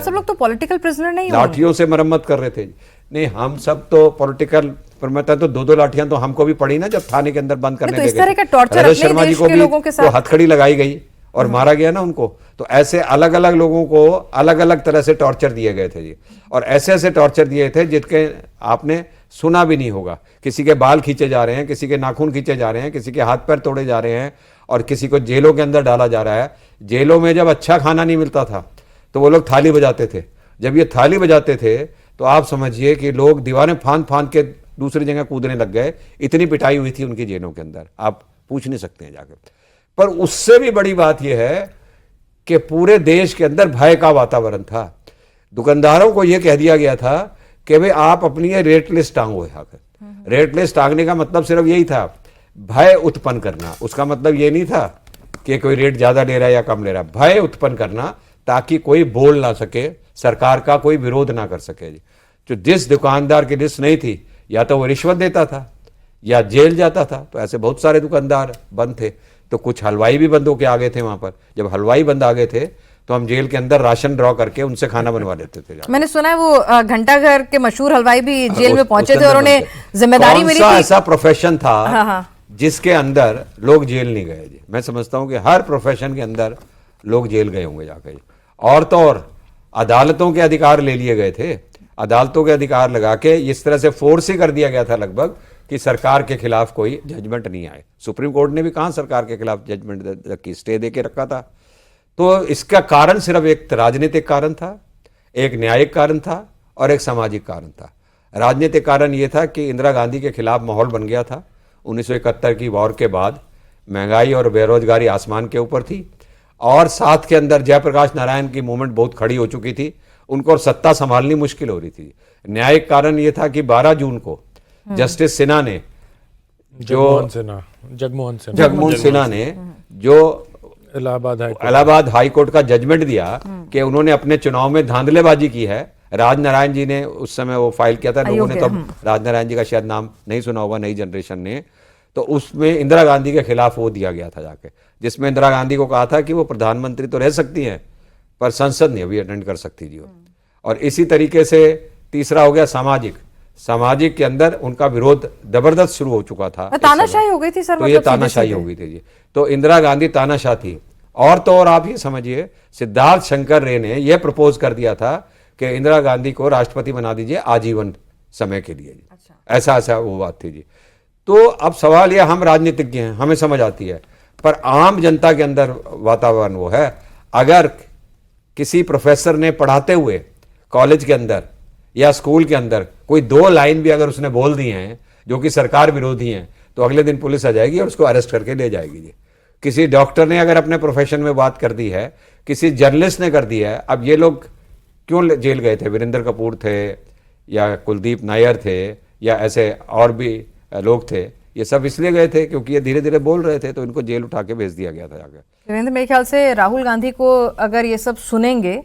आप सब लोग तो पॉलिटिकल प्रिजनर नहीं हो? लाठियों से मरम्मत कर रहे थे। नहीं, हम सब तो पॉलिटिकल परमता, तो दो लाठियां तो हमको भी पड़ी ना जब थाने के अंदर बंद करने तो इस तरह का टॉर्चर रजत शर्मा जी को भी तो हथकड़ी लगाई गई और मारा गया ना उनको। तो ऐसे अलग अलग लोगों को अलग अलग तरह से टॉर्चर दिए गए थे जी, और ऐसे ऐसे टॉर्चर दिए थे जिसके आपने सुना भी नहीं होगा। किसी के बाल खींचे जा रहे हैं, किसी के नाखून खींचे जा रहे हैं, किसी के हाथ पैर तोड़े जा रहे हैं, और किसी को जेलों के अंदर डाला जा रहा है। जेलों में जब अच्छा खाना नहीं मिलता था तो वो लोग थाली बजाते थे। जब ये थाली बजाते थे तो आप समझिए कि लोग दीवारें फांद फांद के दूसरी जगह कूदने लग गए। इतनी पिटाई हुई थी उनकी जेलों के अंदर, आप पूछ नहीं सकते हैं जाकर। पर उससे भी बड़ी बात यह है कि पूरे देश के अंदर भय का वातावरण था। दुकानदारों को यह कह दिया गया था कि भाई आप अपनी ये रेट लिस्ट टांगो यहाँ पर। रेट लिस्ट टांगने का मतलब सिर्फ यही था, भय उत्पन्न करना। उसका मतलब ये नहीं था कि कोई रेट ज्यादा ले रहा है या कम ले रहा है, भय उत्पन्न करना ताकि कोई बोल ना सके, सरकार का कोई विरोध ना कर सके। जो जिस दुकानदार की लिस्ट नहीं थी या तो वो रिश्वत देता था या जेल जाता था। तो ऐसे बहुत सारे दुकानदार बंद थे। तो कुछ हलवाई भी बंद होके आ गए थे वहां पर। जब हलवाई बंद आ गए थे तो हम जेल के अंदर राशन ड्रॉ करके उनसे खाना बनवा लेते थे। मैंने सुना है वो घंटाघर के मशहूर हलवाई भी जेल में पहुंचे थे और उन्हें जिम्मेदारी मिली थी। ऐसा प्रोफेशन था जिसके अंदर लोग जेल नहीं गए जी। मैं समझता हूं कि हर प्रोफेशन के अंदर लोग जेल गए होंगे जाकर। और तो और अदालतों के अधिकार ले लिए गए थे। अदालतों के अधिकार लगा के इस तरह से फोर्स ही कर दिया गया था लगभग कि सरकार के खिलाफ कोई जजमेंट नहीं आए। सुप्रीम कोर्ट ने भी कहां सरकार के खिलाफ जजमेंट की, स्टे दे के रखा था। तो इसका कारण सिर्फ एक राजनीतिक कारण था, एक न्यायिक कारण था और एक सामाजिक कारण था। राजनीतिक कारण यह था कि इंदिरा गांधी के खिलाफ माहौल बन गया था। 1971 की वॉर के बाद महंगाई और बेरोजगारी आसमान के ऊपर थी, और साथ के अंदर जयप्रकाश नारायण की मूवमेंट बहुत खड़ी हो चुकी थी। उनको सत्ता संभालनी मुश्किल हो रही थी। न्यायिक कारण यह था कि 12 जून को जस्टिस सिन्हा ने जगमोहन सिन्हा ने जो इलाहाबाद हाई कोर्ट का जजमेंट दिया कि उन्होंने अपने चुनाव में धांधलेबाजी की है। राजनारायण जी ने उस समय वो फाइल किया था। लोगों ने तो राजनारायण जी का शायद नाम नहीं सुना होगा नई जनरेशन ने। तो उसमें इंदिरा गांधी के खिलाफ वो दिया गया था जाके, जिसमें इंदिरा गांधी को कहा था कि वो प्रधानमंत्री तो रह सकती हैं पर संसद नहीं अभी अटेंड कर सकती जी। और इसी तरीके से तीसरा हो गया सामाजिक के अंदर उनका विरोध जबरदस्त शुरू हो चुका था। तानाशाही हो गई थी सर। तो ये तानाशाही हो गई थी जी। तो इंदिरा गांधी तानाशाह थी। और तो और आप ये समझिए सिद्धार्थ शंकर रे ने यह प्रपोज कर दिया था कि इंदिरा गांधी को राष्ट्रपति बना दीजिए आजीवन समय के लिए। अच्छा। ऐसा वो बात थी जी। तो अब सवाल यह, हम राजनीतिज्ञ हैं, हमें समझ आती है, पर आम जनता के अंदर वातावरण वो है। अगर किसी प्रोफेसर ने पढ़ाते हुए कॉलेज के अंदर या स्कूल के अंदर कोई 2 लाइन भी अगर उसने बोल दी हैं जो कि सरकार विरोधी हैं, तो अगले दिन पुलिस आ जाएगी और उसको अरेस्ट करके ले जाएगी जी। किसी डॉक्टर ने अगर अपने प्रोफेशन में बात कर दी है, किसी जर्नलिस्ट ने कर दी है। अब ये लोग क्यों जेल गए थे? वीरेंद्र कपूर थे या कुलदीप नायर थे या ऐसे और भी लोग थे। ये सब इसलिए गए थे क्योंकि ये धीरे धीरे बोल रहे थे, तो इनको जेल उठा के भेज दिया गया था जाकर। देवेंद्र, मेरे ख्याल से राहुल गांधी को अगर ये सब सुनेंगे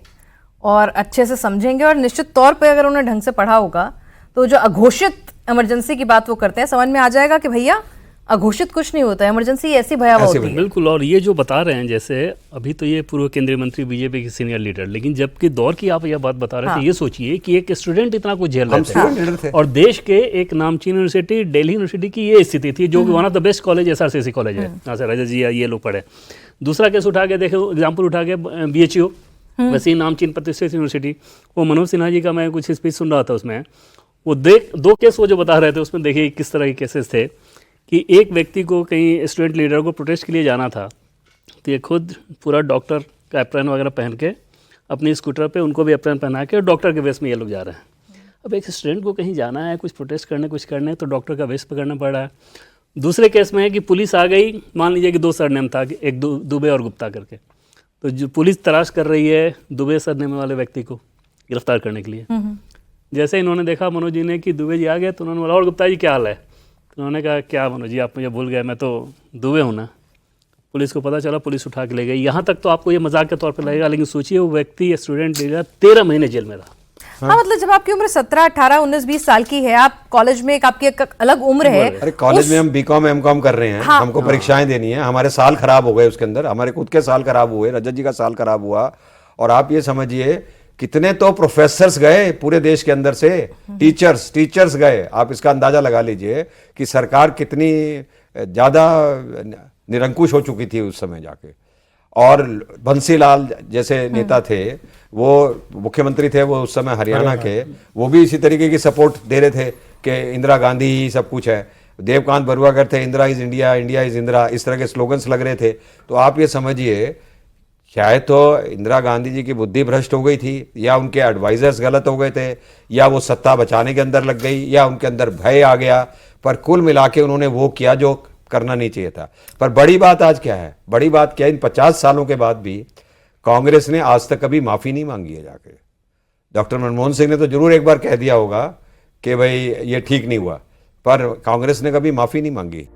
और अच्छे से समझेंगे और निश्चित तौर पे अगर उन्हें ढंग से पढ़ा होगा तो जो अघोषित इमरजेंसी की बात वो करते हैं, समझ में आ जाएगा कि भैया अघोषित कुछ नहीं होता है, इमरजेंसी ऐसी भयावह होती है। बिल्कुल। और ये जो बता रहे हैं, जैसे अभी तो ये पूर्व केंद्रीय मंत्री बीजेपी के सीनियर लीडर, लेकिन जबकि दौर की आप यह बात बता रहे थे, ये सोचिए कि एक स्टूडेंट इतना कुछ झेल रहे थे और देश के एक नामचीन यूनिवर्सिटी दिल्ली यूनिवर्सिटी की ये स्थिति थी, जो कि one of the best college SRCC college है, जहाँ से रजत जी ये लोग पढ़े। दूसरा केस उठा के देखो, एग्जाम्पल उठा के BHU, वैसे ही नामचीन प्रतिष्ठित यूनिवर्सिटी, वो मनोज सिन्हा जी का मैं कुछ स्पीच सुन रहा था, उसमें वो 2 केस वो जो बता रहे थे, उसमें देखिए किस तरह के केसेस थे कि एक व्यक्ति को कहीं स्टूडेंट लीडर को प्रोटेस्ट के लिए जाना था, तो ये खुद पूरा डॉक्टर का एप्रन वगैरह पहन के अपनी स्कूटर पे उनको भी एप्रन पहना के और डॉक्टर के वेश में ये लोग जा रहे हैं। अब एक स्टूडेंट को कहीं जाना है, कुछ प्रोटेस्ट करने, कुछ करने, तो डॉक्टर का वेश पकड़ना पड़ रहा है। दूसरे केस में है कि पुलिस आ गई, मान लीजिए कि 2 सरनेम था, एक दुबे और गुप्ता करके, तो जो पुलिस तलाश कर रही है दुबे सरनेम वाले व्यक्ति को गिरफ्तार करने के लिए। जैसे इन्होंने देखा मनोज जी ने कि दुबे जी आ गए, तो उन्होंने बोला और गुप्ता जी क्या हाल है? उन्होंने कहा क्या मनोज जी आप मुझे भूल गए, मैं तो दुबे हूँ ना। पुलिस को पता चला, पुलिस उठा के ले गई। यहाँ तक तो आपको ये मजाक के तौर पे लगेगा, लेकिन सोचिए वो व्यक्ति स्टूडेंट लीडर 13 महीने जेल में रहा। हाँ, मतलब जब आपकी उम्र 17, 18, 19, 20 साल की है, आप कॉलेज में आपकी एक अलग उम्र है। अरे कॉलेज में हम BCom MCom कर रहे हैं, हमको परीक्षाएं देनी है, हमारे साल खराब हो गए, उसके अंदर हमारे खुद के साल खराब हुए, रजत जी का साल खराब हुआ। और आप ये समझिए कितने तो प्रोफेसर्स गए पूरे देश के अंदर से, टीचर्स गए। आप इसका अंदाजा लगा लीजिए कि सरकार कितनी ज्यादा निरंकुश हो चुकी थी उस समय जाके। और बंसीलाल जैसे नेता थे, वो मुख्यमंत्री थे वो उस समय हरियाणा के, वो भी इसी तरीके की सपोर्ट दे रहे थे कि इंदिरा गांधी ही सब कुछ है। देवकांत बरुआकर थे, Indira is India, India is Indira, इस तरह के स्लोगन्स लग रहे थे। तो आप ये समझिए शायद तो इंदिरा गांधी जी की बुद्धि भ्रष्ट हो गई थी, या उनके एडवाइजर्स गलत हो गए थे, या वो सत्ता बचाने के अंदर लग गई, या उनके अंदर भय आ गया। पर कुल मिला के उन्होंने वो किया जो करना नहीं चाहिए था। पर बड़ी बात आज क्या है, बड़ी बात क्या है, इन 50 सालों के बाद भी कांग्रेस ने आज तक कभी माफी नहीं मांगी है जाके। डॉक्टर मनमोहन सिंह ने तो जरूर एक बार कह दिया होगा कि भाई ये ठीक नहीं हुआ, पर कांग्रेस ने कभी माफी नहीं मांगी।